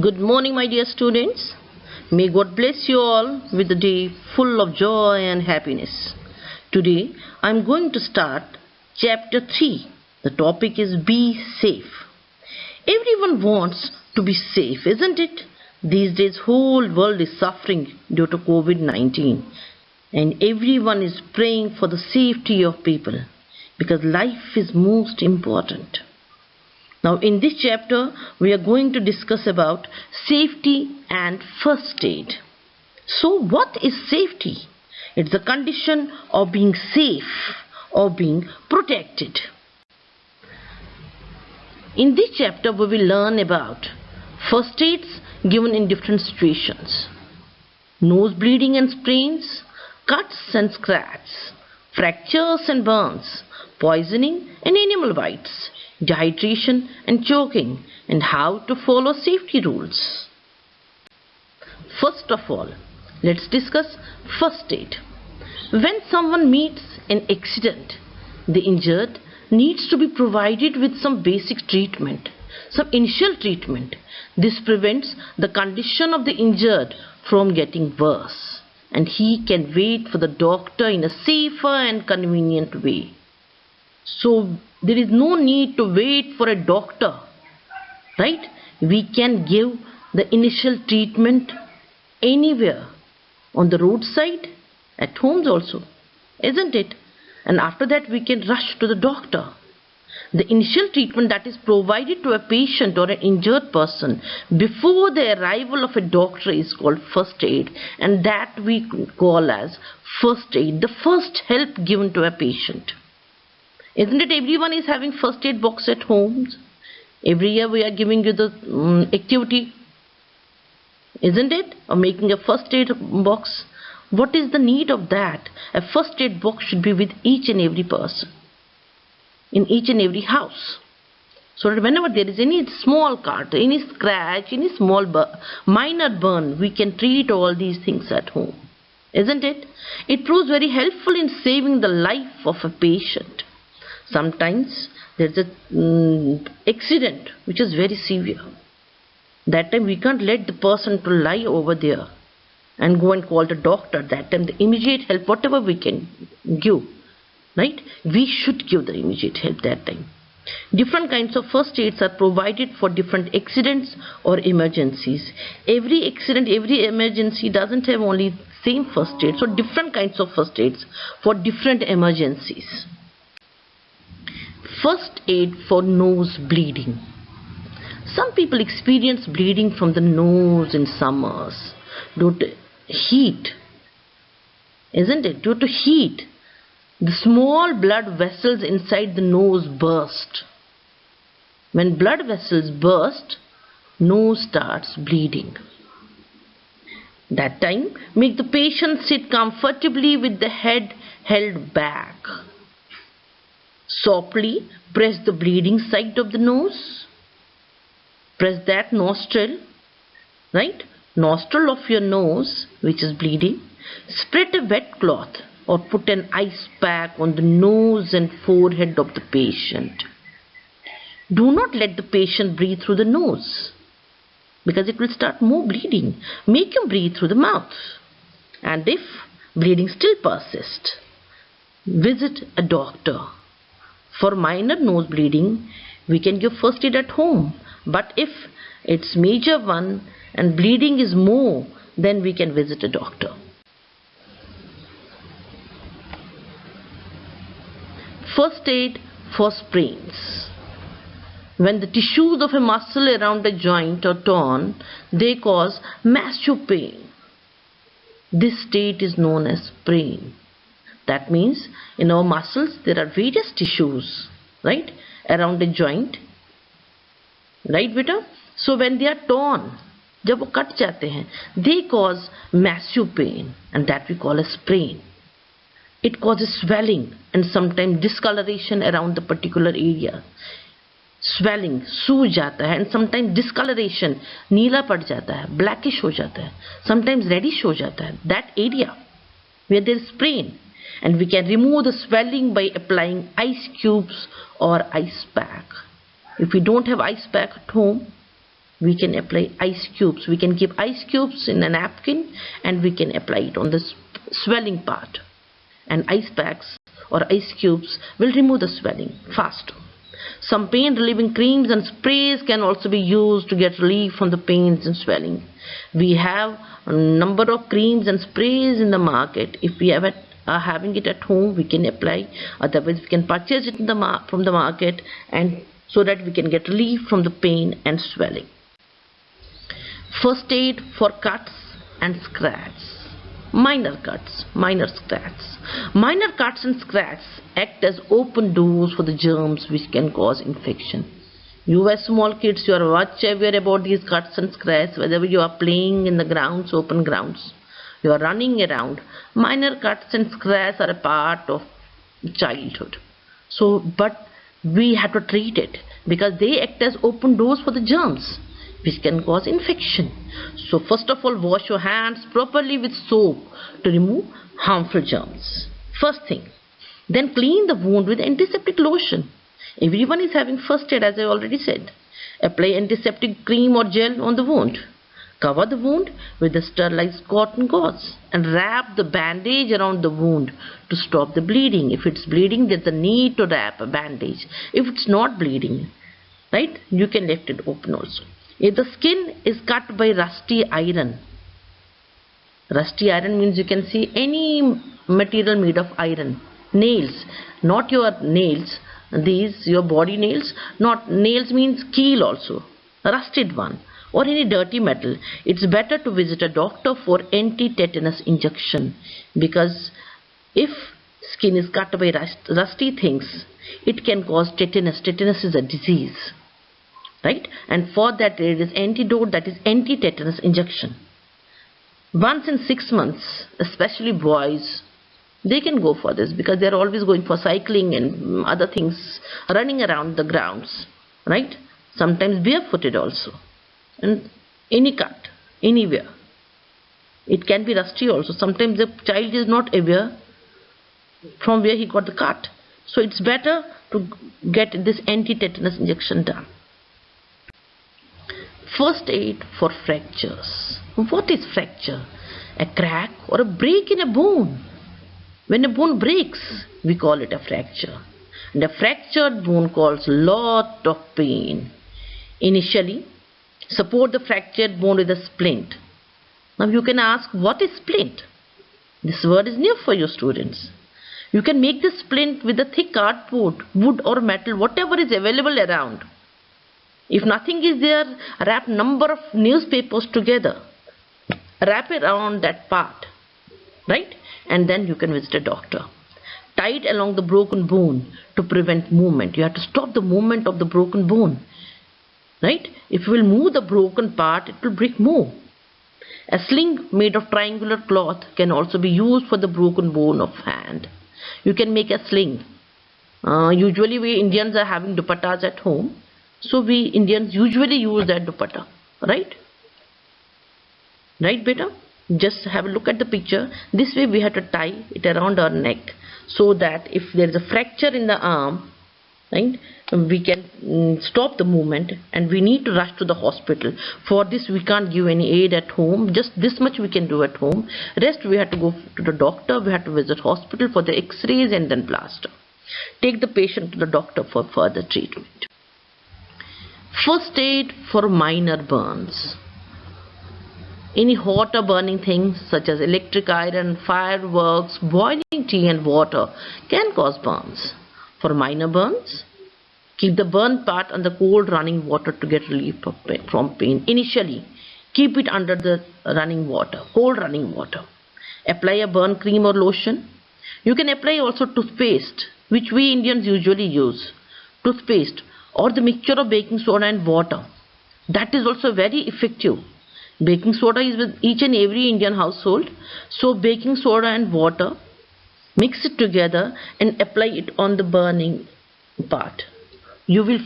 Good morning, my dear students. May God bless you all with a day full of joy and happiness. Today, I am going to start chapter 3. The topic is Be Safe. Everyone wants to be safe, isn't it? These days, whole world is suffering due to COVID-19, and everyone is praying for the safety of people because life is most important. Now in this chapter we are going to discuss about safety and first aid. So what is safety? It's the condition of being safe or being protected. In this chapter we will learn about first aids given in different situations, nose bleeding and sprains, cuts and scratches, fractures and burns, poisoning and animal bites, dehydration and choking, and how to follow safety rules. First of all, let's discuss first aid. When someone meets an accident, the injured needs to be provided with some basic treatment, some initial treatment. This prevents the condition of the injured from getting worse, and he can wait for the doctor in a safer and convenient way. So there is no need to wait for a doctor, right? We can give the initial treatment anywhere, on the roadside, at homes also, isn't it? And after that we can rush to the doctor. The initial treatment that is provided to a patient or an injured person before the arrival of a doctor is called first aid, and that we call as first aid, the first help given to a patient. Isn't it everyone is having first aid box at homes? Every year we are giving you the activity, isn't it? Or making a first aid box. What is the need of that? A first aid box should be with each and every person, in each and every house, so that whenever there is any small cut, any scratch, any small minor burn, we can treat all these things at home, isn't it? It proves very helpful in saving the life of a patient. Sometimes there's a accident which is very severe. That time we can't let the person to lie over there and go and call the doctor. That time the immediate help, whatever we can give, right? We should give the immediate help that time. Different kinds of first aids are provided for different accidents or emergencies. Every accident, every emergency doesn't have only same first aid. So different kinds of first aids for different emergencies. First aid for nose bleeding. Some people experience bleeding from the nose in summers due to heat, isn't it? Due to heat, the small blood vessels inside the nose burst. When blood vessels burst, nose starts bleeding. That time, make the patient sit comfortably with the head held back. Softly press the bleeding side of the nose. Press that nostril, right? Nostril of your nose which is bleeding. Spread a wet cloth or put an ice pack on the nose and forehead of the patient. Do not let the patient breathe through the nose because it will start more bleeding. Make him breathe through the mouth. And if bleeding still persists, visit a doctor. For minor nose bleeding, we can give first aid at home. But if it's major one and bleeding is more, then we can visit a doctor. First aid for sprains. When the tissues of a muscle around a joint are torn, they cause massive pain. This state is known as sprain. That means in our muscles there are various tissues, right, around a joint, right beta? So when they are torn, जब वो cut जाते हैं, they cause massive pain, and that we call a sprain. It causes swelling and sometimes discoloration around the particular area. Swelling, सूज जाता है, and sometimes discoloration, नीला पड़ जाता है, blackish हो जाता है, sometimes reddish हो जाता है. That area where there is sprain. And we can remove the swelling by applying ice cubes or ice pack. If we don't have ice pack at home, we can apply ice cubes. We can keep ice cubes in a napkin and we can apply it on the swelling part. And ice packs or ice cubes will remove the swelling faster. Some pain relieving creams and sprays can also be used to get relief from the pains and swelling. We have a number of creams and sprays in the market. If we are having it at home, we can apply. Otherwise, we can purchase it from the market, and so that we can get relief from the pain and swelling. First aid for cuts and scratches. Minor cuts, minor scratches. Minor cuts and scratches act as open doors for the germs which can cause infection. You as small kids, you are much aware about these cuts and scratches, whether you are playing in the grounds, open grounds, you are running around. Minor cuts and scratches are a part of childhood. But we have to treat it because they act as open doors for the germs which can cause infection. So first of all, wash your hands properly with soap to remove harmful germs. First thing. Then clean the wound with antiseptic lotion. Everyone is having first aid, as I already said. Apply antiseptic cream or gel on the wound. Cover the wound with a sterilized cotton gauze and wrap the bandage around the wound to stop the bleeding. If it's bleeding, there's a need to wrap a bandage. If it's not bleeding, right, you can left it open also. If the skin is cut by rusty iron means you can see any material made of iron. Nails, not your nails, these your body nails, not nails means keel also, rusted one, or any dirty metal. It's better to visit a doctor for anti-tetanus injection, because if skin is cut by rusty things, it can cause tetanus. Tetanus is a disease, right? And for that there is antidote, that is anti-tetanus injection. Once in 6 months, especially boys, they can go for this because they are always going for cycling and other things, running around the grounds, right? Sometimes barefooted also. And any cut, anywhere. It can be rusty also. Sometimes the child is not aware from where he got the cut. So it's better to get this anti-tetanus injection done. First aid for fractures. What is fracture? A crack or a break in a bone. When a bone breaks, we call it a fracture. And a fractured bone causes a lot of pain. Initially, support the fractured bone with a splint. Now you can ask, what is splint? This word is new for you students. You can make the splint with a thick cardboard, wood or metal, whatever is available around. If nothing is there, wrap number of newspapers together. Wrap it around that part, right? And then you can visit a doctor. Tie it along the broken bone to prevent movement. You have to stop the movement of the broken bone, right? If you will move the broken part, it will break more. A sling made of triangular cloth can also be used for the broken bone of hand. You can make a sling. Usually we Indians are having dupattas at home. So we Indians usually use that dupatta, right? Right, beta? Just have a look at the picture. This way we have to tie it around our neck so that if there is a fracture in the arm, right, we can stop the movement and we need to rush to the hospital. For this we can't give any aid at home. Just this much we can do at home. Rest we have to go to the doctor. We have to visit hospital for the x-rays and then plaster. Take the patient to the doctor for further treatment. First aid for minor burns. Any hot or burning things such as electric iron, fireworks, boiling tea and water can cause burns. For minor burns, keep the burn part under cold running water to get relief from pain. Initially, keep it under the running water, cold running water. Apply a burn cream or lotion. You can apply also toothpaste, which we Indians usually use. Toothpaste or the mixture of baking soda and water. That is also very effective. Baking soda is with each and every Indian household. So baking soda and water, mix it together and apply it on the burning part. You will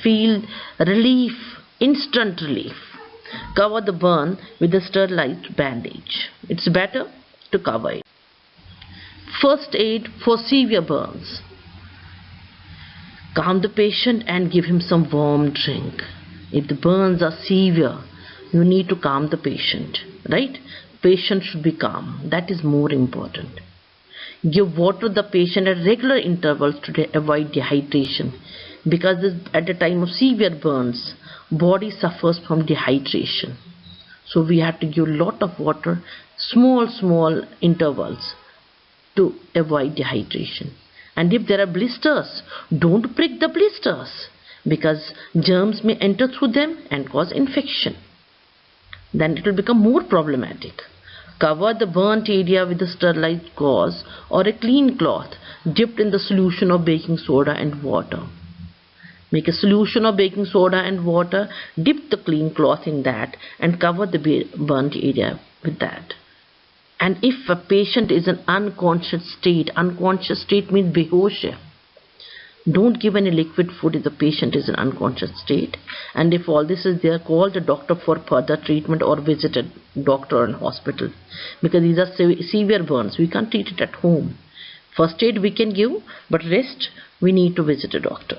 feel relief, instant relief. Cover the burn with a sterilized bandage. It's better to cover it. First aid for severe burns. Calm the patient and give him some warm drink. If the burns are severe, you need to calm the patient, right? Patient should be calm. That is more important. Give water to the patient at regular intervals to avoid dehydration, because at the time of severe burns, body suffers from dehydration. So we have to give lot of water, small intervals, to avoid dehydration. And if there are blisters, don't prick the blisters, because germs may enter through them and cause infection. Then it will become more problematic. Cover the burnt area with a sterilized gauze or a clean cloth dipped in the solution of baking soda and water. Make a solution of baking soda and water, dip the clean cloth in that and cover the burnt area with that. And if a patient is in unconscious state means behosh hai, don't give any liquid food if the patient is in unconscious state. And if all this is there, call the doctor for further treatment or visit a doctor and hospital, because these are severe burns. We can't treat it at home. First aid we can give, but rest we need to visit a doctor.